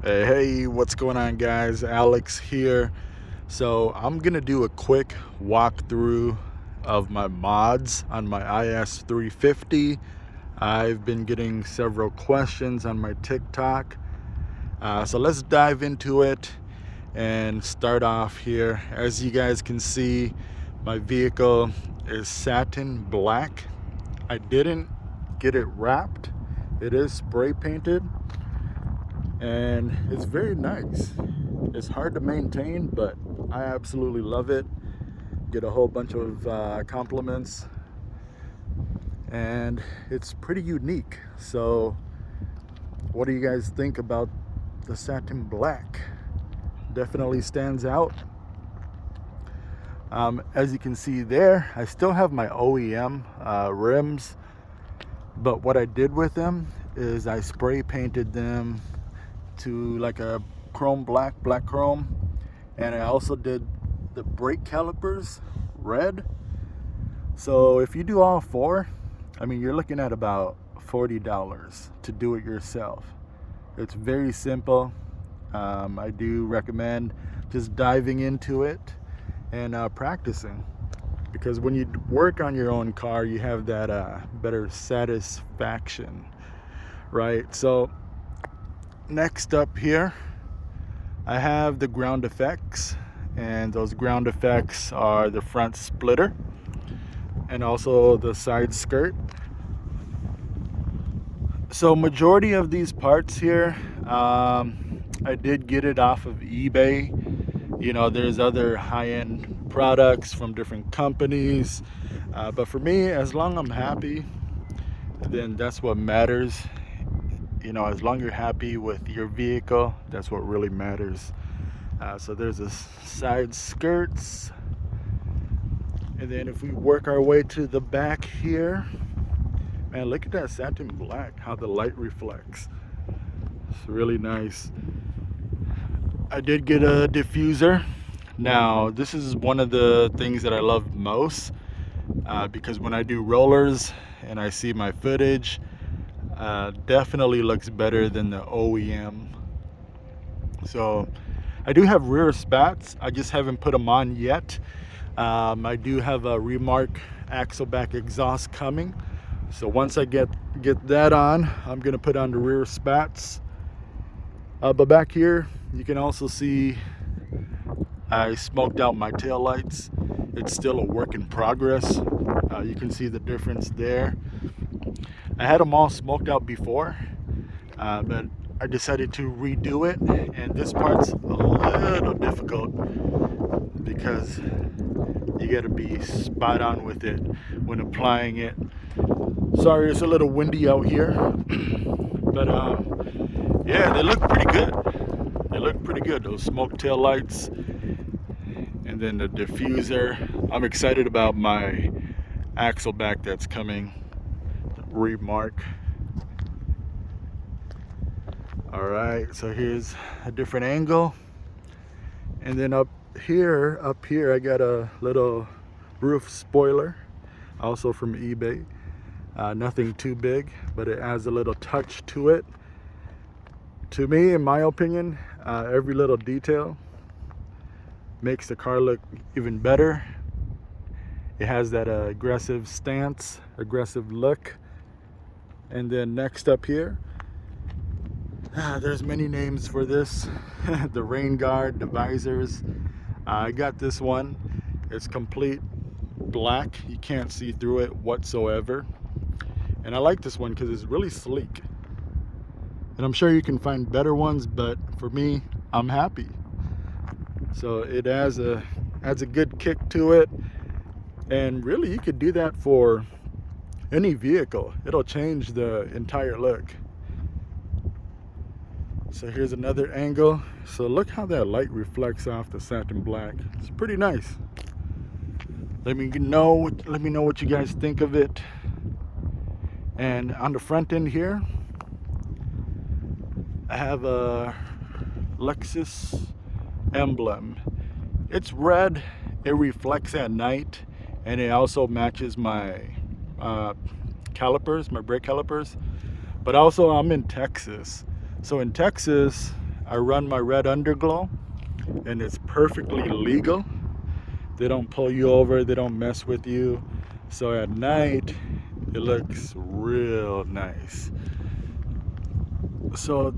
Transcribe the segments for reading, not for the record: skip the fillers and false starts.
Hey, what's going on, guys? Alex here. So I'm gonna do a quick walkthrough of my mods on my IS350. I've been getting several questions on my TikTok. So let's dive into it and start off here. As you guys can see, my vehicle is satin black. I didn't get it wrapped. It is spray painted and it's very nice. It's hard to maintain, but I absolutely love it. Get a whole bunch of compliments, and it's pretty unique. So what do you guys think about the satin black? Definitely stands out. As you can see there, I still have my OEM rims, but what I did with them is I spray painted them to like a black chrome, and I also did the brake calipers red. So if you do all four, I mean, you're looking at about $40 to do it yourself. It's very simple. I do recommend just diving into it and practicing, because when you work on your own car, you have that better satisfaction, right? So next up here, I have the ground effects, and those ground effects are the front splitter and also the side skirt. So majority of these parts here, I did get it off of eBay. You know, there's other high-end products from different companies, but for me, as long as I'm happy, then that's what matters. You know, as long as you're happy with your vehicle, that's what really matters. So there's the side skirts, and then if we work our way to the back here, man, look at that satin black, how the light reflects. It's really nice. I did get a diffuser. Now this is one of the things that I love most, because when I do rollers and I see my footage, definitely looks better than the OEM. So I do have rear spats, I just haven't put them on yet. I do have a Remark axle back exhaust coming, so once I get that on, I'm gonna put on the rear spats. But back here you can also see I smoked out my tail lights. It's still a work in progress. You can see the difference there. I had them all smoked out before, but I decided to redo it, and this part's a little difficult because you got to be spot on with it when applying it. Sorry, it's a little windy out here, but yeah, they look pretty good. They look pretty good, those smoke tail lights, and then the diffuser. I'm excited about my axle back that's coming, Remark. All right, so here's a different angle, and then up here I got a little roof spoiler, also from eBay. Nothing too big, but it adds a little touch to it. To me, in my opinion, every little detail makes the car look even better. It has that aggressive stance, aggressive look. And then next up here, there's many names for this. The rain guard, the visors. I got this one. It's complete black. You can't see through it whatsoever. And I like this one because it's really sleek. And I'm sure you can find better ones, but for me, I'm happy. So it adds a good kick to it. And really, you could do that for any vehicle. It'll change the entire look. So here's another angle. So look how that light reflects off the satin black. It's pretty nice. Let me know what you guys think of it. And on the front end here, I have a Lexus Emblem. It's red, it reflects at night, and it also matches my calipers, my brake calipers. But also I'm in Texas. So in Texas, I run my red underglow, and it's perfectly legal. They don't pull you over, they don't mess with you. So at night, it looks real nice. So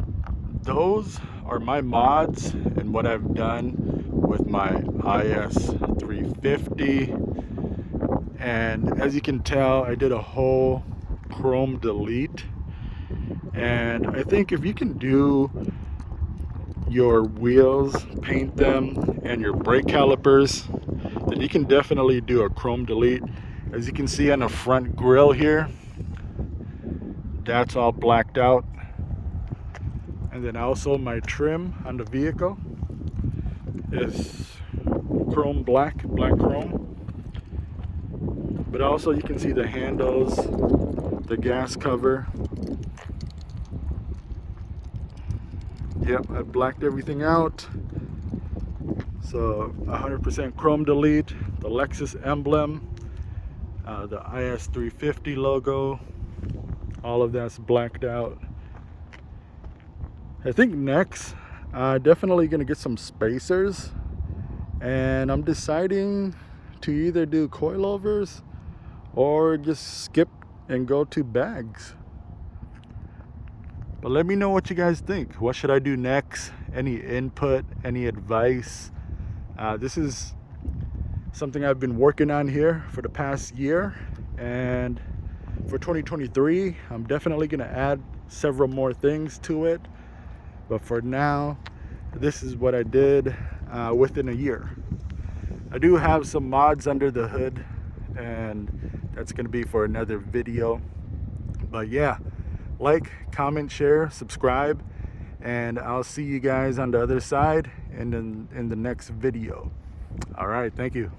those are my mods and what I've done with my IS350. And as you can tell, I did a whole chrome delete. And I think if you can do your wheels, paint them, and your brake calipers, then you can definitely do a chrome delete. As you can see on the front grille here, that's all blacked out. And then also my trim on the vehicle is chrome black chrome. But also you can see the handles, the gas cover. Yep, I blacked everything out. So 100% chrome delete, the Lexus emblem, the IS350 logo, all of that's blacked out. I think next, definitely gonna get some spacers, and I'm deciding to either do coilovers or just skip and go to bags. But let me know what you guys think. What should I do next? Any input, any advice? This is something I've been working on here for the past year, and for 2023 I'm definitely gonna add several more things to it. But for now, this is what I did within a year. I do have some mods under the hood, and that's going to be for another video. But yeah, like, comment, share, subscribe, and I'll see you guys on the other side and in the next video. All right, thank you.